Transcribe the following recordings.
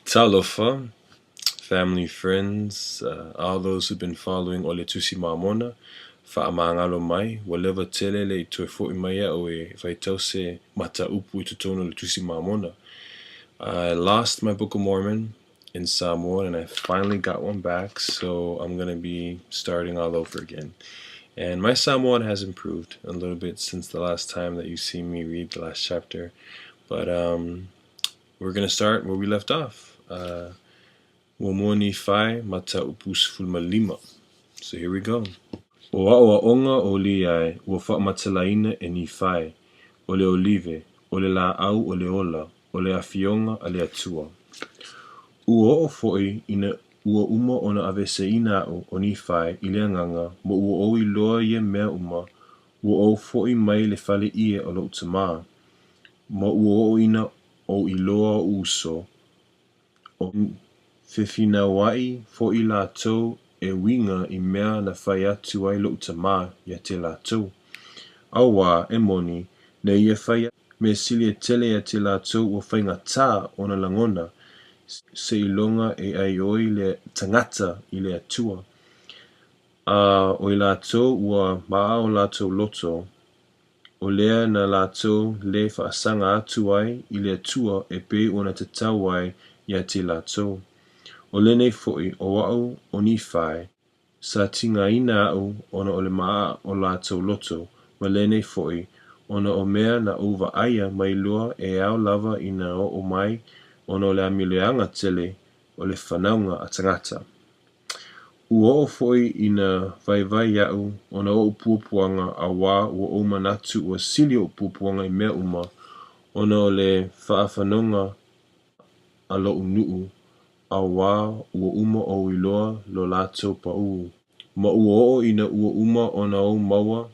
Talofa, family, friends, all those who've been following Ole Tusi Mamona, Fa'amangalo mai, whatever telele to fo imaya oe, if I tell se mata upu tutono Le Tusi Mamona. I lost my Book of Mormon in Samoa and I finally got one back, so I'm going to be starting all over again. And my Samoan has improved a little bit since the last time that you see me read the last chapter. But we're going to start where we left off. Womoni fai mata upus fulmalima. So here we go. O a onga o liai, o fa matalaina e ni fai, o le olive, o le la au o le ola, o le afionga a le atua. Ua o foi ina ua uma ona aveseina o ni fai i le anganga, mo ua o i loa ia mea uma, ua o foi mai le fale ie o lo utama, mo ua o ina o i loa uso, o Fefina wai fo i lātou e winga i mea na whai atu ai lo utama ia te lātou. Awa e moni na ia whai me sili e tele a te lātou o whainga tā o na langona se ilonga e ai oi le tangata i le atua. O i lātou ua maa o lātou loto o lea na lātou le whaasanga atu ai i le atua e pe o na te tau ai ia te lātou. O lene foi o wau o ni fai, sa tinga ina au ona o le maa o lātou loto, ma lene foi ona o mea na uva aia mai lua e au lava ina o mai ona o le amileanga tele o le whanaunga a tangata. Ua o foi ina vai iau ona o upuapuanga a wā ua o manatu ua sili o upuapuanga i mea uma ona o le whaafanonga a lo unuu a wā ua uma o iloa lo lātou pa uu. Ma ua o ina ua uma ona o maua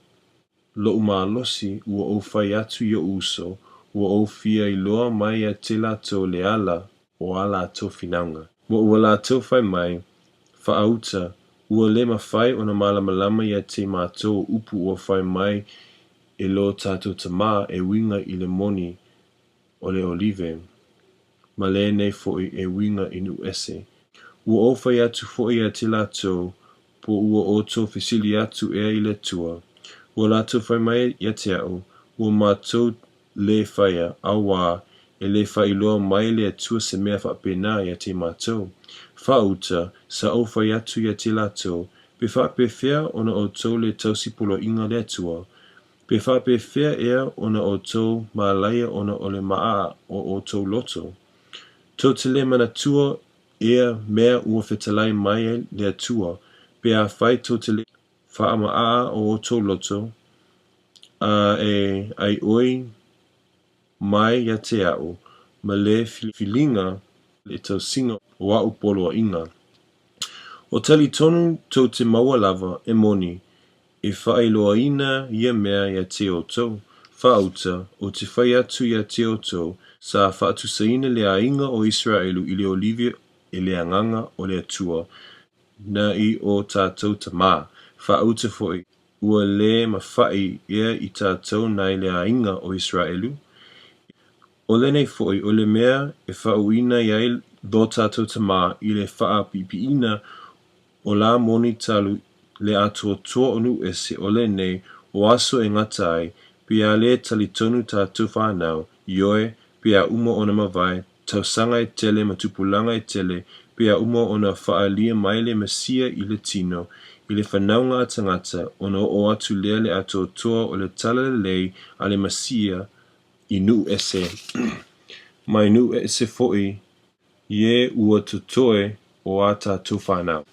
lo umalosi ua o whai atu i o uso, ua o fia iloa mai a te lātou le ala o a lātou finaunga. Ma ua lātou whai mai, whaauta, ua le mawhai ona malamalama i a te mātou upu ua whai mai e lo tātou tamā e winga i le moni o le olive. Ma le nei foi e winga inu ese. Ua o whai atu foi a te lātou, po ua o tō fesili atu ea i le tua. Ua lātou whai mai i a te au, ua mātou le whaia a wā e le whai loa mai le atua se mea whapena i a te mātou. Whauta, sa o whai atu i a te lātou, pe whapewhia ona o tō le tausipolo inga le atua. Pe whapewhia ea ona o tō mālaia ona o le maa o tō loto. Tō te le manatua ea mea ua whetalai mai le atua, pe a whai tō te le whaamaa o tō loto, e ai oi mai ia te au, ma le filinga le tau singa o a upolo a inga. O tali tonu tō te maua lava e moni, e whaailoa ina ia mea ia te o tō, whaauta o te whai atu ia te o tō, sa whaatusaina le ainga o Israelu i le olivia e le anganga o le atua, na i o tātou tamā, whaauta foi, ua le mawhai ea i tātou nai le ainga o Israelu. O le nei foi, o le mea e whauina iai do tātou tamā i le whaapipiina o la moni talu le atua tua onu ese o le nei o aso e ngatai, pia le talitonu tātou whanau, ioe, pia uma ona mawai, tausanga e tele matupulanga e tele, pia uma ona whaalia maile masia i le tino, i le whanaunga a tangata, ona o atu lea le ato toa o le tala le lei a le masia i nu ese. Mai nu ese foi, ye ua tutoe o a tātou whanau.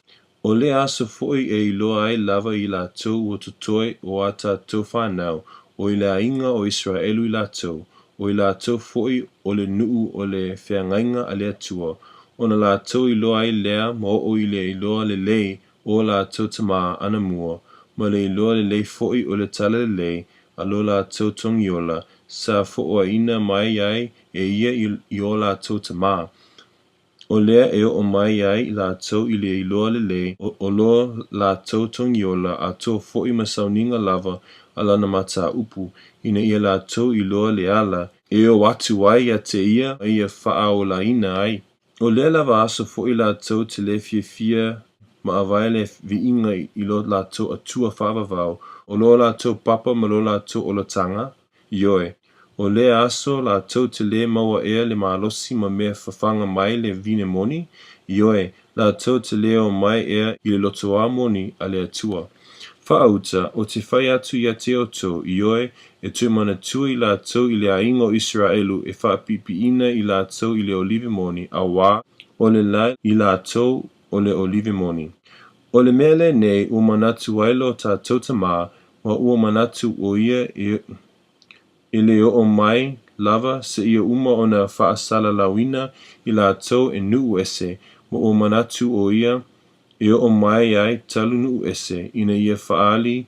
O le aso foi e iloa ai lava i lātou ua tutoe o a tātou whanau, o i le ainga o Israelu i lātou, o i lātou foi o le nuu o le whiangainga a le atua, o na lātou i loa ai lea mo o i le iloa le lei o lātou tamā ana mua, ma le iloa le lei foi o le tala le lei, a lo lātou tongiola, sa fo'oa ina mai ai e ia i o lātou tamā. O lea e o mai ai lātou i le iloa le lei, o lo lātou tongiola a tō foi masauninga lava a lana mata upu, ina ia lātou i loa le ala, e o atu ai a te ia whaaola ina ai. O lea lava aso fo'i lātou te le fia ma awai le viinga I lo lātou atua whaavavau, o lo lātou papa ma lo lātou olatanga, ioe. O lea aso lātou te le maua ea le malosi ma mea whawhanga mai le vine moni, ioe, lātou te leo mai ea I le lotoa moni a le atua. Whaauta, o te whai atu ia te oto, ioe, e tui mana tui lātou I le aingo Israelu e whaapipiina I lātou I le olive moni, a wā, o le la I lātou o le olive moni. O le mele nei ua manatu wailo tātou tamā, ma ua manatu o ia I le o mai lava se ia uma o na whaasala lawina I lātou e nuu ese, ma ua manatu o ia e o mai ai talu nuu ese, ina ia whaali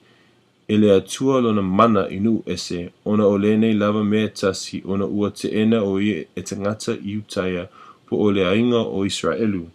e le atua lona mana I nuu ese, ona o le nei lava mea tasi, ona ua te ena o ia e tangata I utaia, po o le ainga o Israelu.